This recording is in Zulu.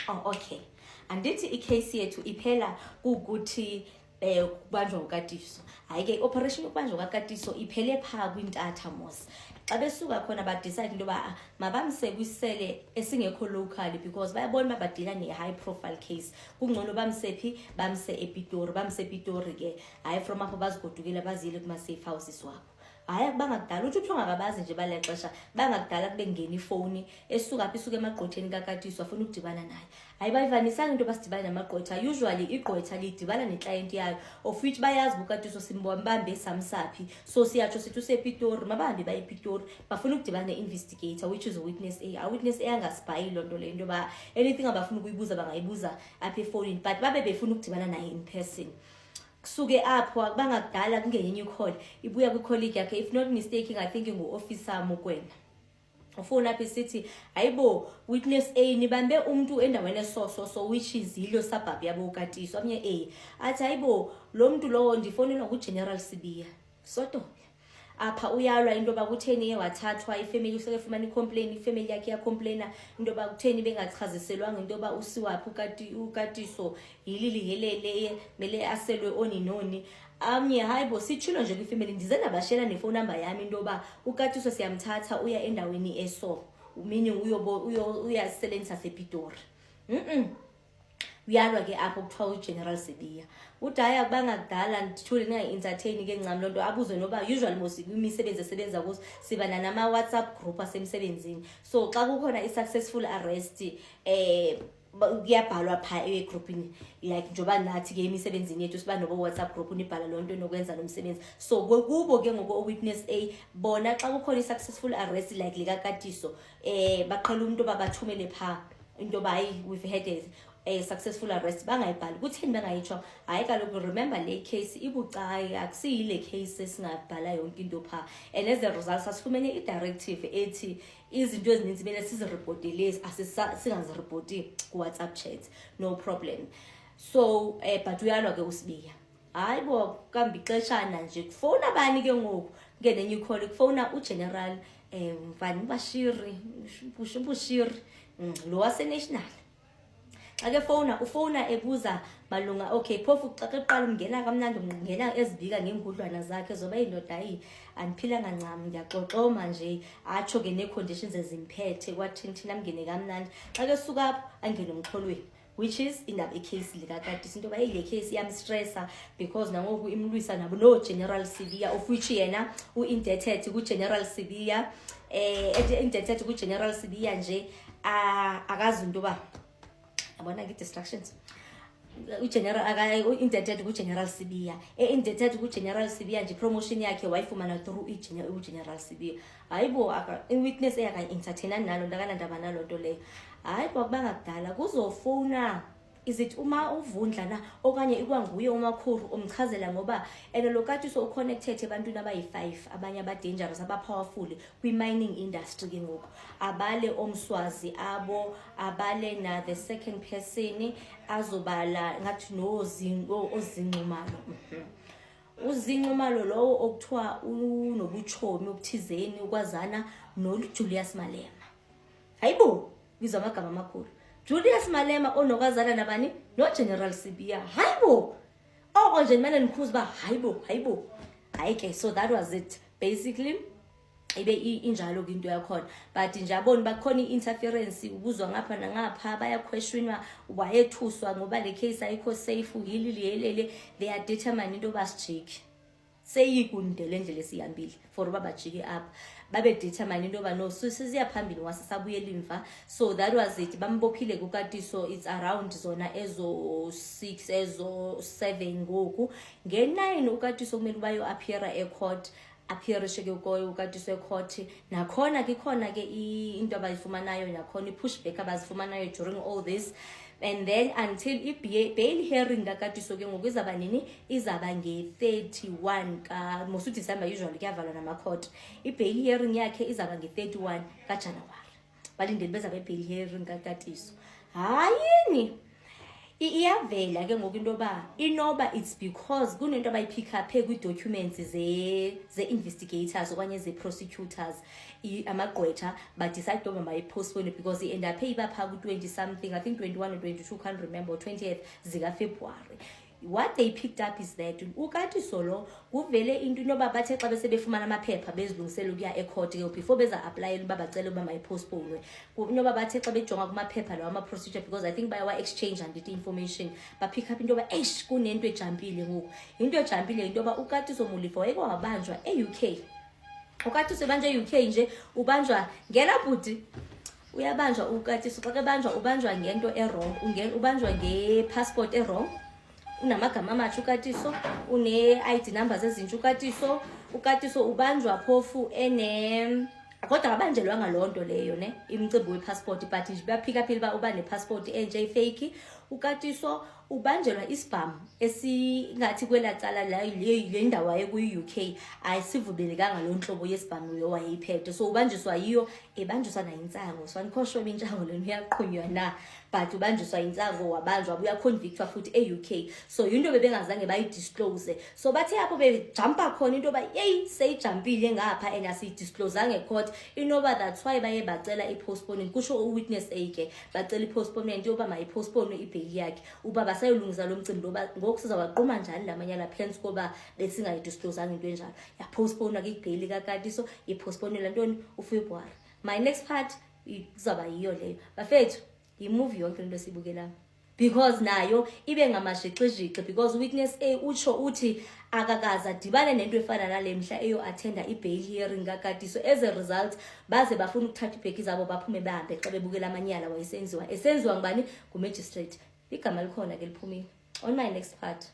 Oh, okay. Andithi icase yethu iphela kukuthi kubanjwa uKatiso. Hayi ke operation ukubanjwa uKatiso iphele pha kwintatha mos. Xa besuka khona ba decide into ba mabamse kwisele esingekho local because bayabona babadila ne high profile case. Kungcono bamsephi bamse ePitori, bamse ePitori ke. Hayi from apho bazigodukela bazile kuma safe houses wabo. Hayi bangakudala uthi uthonga kabazi nje balexesha bangakudala kube ngeni ifoni esuka apha isuke emagqotheni kaKatiso afuna ukudibana naye. Hayi bayivanisanga into basidibana namagqwetha. Usually igqwetha lidibana neclient yayo of which bayazi uKatiso simbambe samsaphi, so siyatsho sithi usePitori mabahambe baye ePitori bafuna ukudibana ne-investigator which is witness A. Witness A angasibhayi lonto le into ba anything abafuna ukuyibuza bangayibuza apha efonini but babe befuna ukudibana naye in person. Kusuke apho bangakudala kungenye icall ibuya kwicolleague yakhe, if not mistaken I think ngu-officer Mokwena. Ufona apha isithi hayibo witness A nibambe umuntu endaweni so which is yilo suburb yabo uKatiso. Amnye athi hayibo lo muntu lowo ndifonelwa nguGeneral Sibiya. Soto apha uyalwa into bakutheni wathathwa ifamily useke fumana icomplaint, ifamily yakhe yacomplaina into bakutheni bengachaziselwanga into ba usiwaphi uKatiso yilili helele mele aselwe oninoni. Amnye hayibo sitshilo nje kwifamily ndize nabashela nefone number yami into ba uKatiso siyamthatha uya endaweni eso meaning uyasebenza sePitori. Uyalwa ke apho kuthiwa uGeneral Sibiya. Udaya bangakudala ndithule ningayi-entertain ke ncam lonto abuze noba usually mos kwimisebenzi esebenza kuzo siba nama WhatsApp group asemsebenzini, so xa kukhona i-successful arrest kuyabhalwa pha egroupini like njoba nathi ke emisebenzini yethu siba nobo WhatsApp group nibhala lonto nokwenza nomsebenzi. So kubo ke ngoko witness A bona xa kukhona i-successful arrest like likaKatiso baqhela umuntu babathumele pha into bayi we've had a successful arrest bangayibhali kutheni bangayitsho. Hayi kaloku remember le case ibucayi akusiyile case esingabhala yonke into pha, and as a result sasifumene i-directive ethi izinto ezininzi bele sizireportele singazirepoti ku-WhatsApp chat, no problem. So but uyalwa ke uSibiya. Hayibo kambi ixeshana nje kufowuna bani ke ngoku ngenenye icall kufowuna uGeneral Mvani Bashiri Bushiri lo waseNational. Xa ke ufona ebuza malunga okay phofu xa keqala ungena kamnandi ungena ezibika ngengudlwana zakhe zoba indoda andiphilanga ncam ndiyaxoxoma nje atsho ke ne-conditions ezimphethe kwathini thina mngene kamnandi. Xa ke suka apho angene umxholweni which is indaba icase likaKatiso into ba ile case yamstressa because nangoku imlwisa nabo no General Sibiya of which yena u-indebted kuGeneral Sibiya indebted kuGeneral Sibiya nje akazi into ba abona distractions. uGeneral indebted kuGeneral Sibiya indebted kuGeneral Sibiya nje promotion yakhe wayifumana through uGeneral Sibiya. Hayibo witness eyaka-entertaina nalo ndakanandaba nalo nto leyo. Hayibo bangakudala kuzofuna is it uma uvundla na okanye ikwanguye umakhulu omchazela ngoba lo Katiso uconnected ebantwini abayi5 abanye abadangerous abapowerful kwi-mining industry ke ngoku abale omswazi abo abale na the second person azobala ngathi ozinqumalo uzinqumalo lowo okuthiwa unobuchomi obuthizeni ukwazana noJulius Malema. Hayibo bizwa amagama amakhulu Julius Malema onokazana nabani noGeneral Sibiya. Hayibo oko nje kumele nikhuze ba hayibo hayi ke. So that was it basically ibe injalo ke into yakhona but nje aboni bakhona i-interference ubuzwa ngapha nangapha bayaquestionwa wayethuswa ngoba le case ayikho safe yililiyelele they are determined into basijike seyikundele endlela esihambile for uba bajike apha babe determined into ba no siya phambili wasisabuyela imva. So that was it bambophile kuKatiso it's around zona ezo 6 ezo 7 ngoku nge9 uKatiso kumele bayo appear ecourt appearishe ke uKatiso ecourt nakhona ke khona ke into abayifumanayo nakhona i-pushback abazifumanayo during all this. And then until bail hearing kaKatiso ke ngoku izaba nini izaba nge31 ka most December usually kuyavalwa nama-court. I-bail hearing yakhe izaba nge31 kaJanuwari balindele bezabe bail hearing kaKatiso. Hayini iyavela ke ngoku into yoba inoba it's because kunento abayiphikaphe kwii-documents ze-investigators okanye ze-prosecutors amagqwetha badecide toba mayipostpone because i-endaphe iba phaa ku-20 something, I think 21 or 22, can't remember, 28th zikaFebruwari. What they picked up is that uKatiso lo kuvele into inoba bathe xa besebefumana amaphepha bezilungisela ukuya ecourt ke before beza apply uba bacela uba mayipostpone kunoba bathe xa bejonga kumaphepha lawo ama-procedure because I think bayawa exchange and it information bapick up into yoba eish kunento ejampile ngoku. Into ejampile into yoba uKatiso Molefe wayeke wabanjwa e-UK. uKatiso ebanjwa e-UK nje ubanjwa ngena bhuti uyabanjwa uKatiso xa kebanjwa ubanjwa ngento e-wrong, ubanjwa nge-passport e-wrong, unamagama amatsha uKatiso, une-ID numbers ezintsha uKatiso. uKatiso ubanjwa phofu kodwa akabanjelwanga loo nto leyo ne imicimbi wepassport but nje baphikaphile uba uba nepassport enje fake. uKatiso ubanjelwa isibhamu esingathi kwelacala le ndawo ayekuyi-UK ayisivumelekanga loo nhlobo yesibhamu lo wayeyiphethe, so ubanjiswa yiyo, ebanjiswa nayintsango. So andikhoshwa intsango lena uyaqhunywa na, but ubanjiswa intsango wabanjwa uyaconvictwa futhi e-UK. So yinto bebengazange bayidisclose, so bathe apho bejampa khona into yoba yeyi seyijampile ngapha and asiyidisclosanga ecourt inoba that's why baye bacela i-postponement. Kusho uwitness A ke bacela i-postponement yoba mayipostpone ibheki yakhe uba basayolungisa lo mcimbi loba ngoku sizawaquma njani la manyala plans koba besingayidisclosanga into enjalo. Yapostpone ke ibheki kaKatiso, ipostponela ntoni uFebruwari. My next part izaba yiyo leyo bafethu, yi-movie yonke into esibukelayo because nayo ibe ngamashixixi because witness A utsho uthi akakaza dibane nento efana nale mhla eyo attenda i-bail hearing kaKatiso. As a result baze bafuna ukuthatha ibheki zabo baphume bahambe xa bebukela amanyala wayesenziwa esenziwa ngubani? Ngumagistrate. Igama likhona ke liphumile on my next part.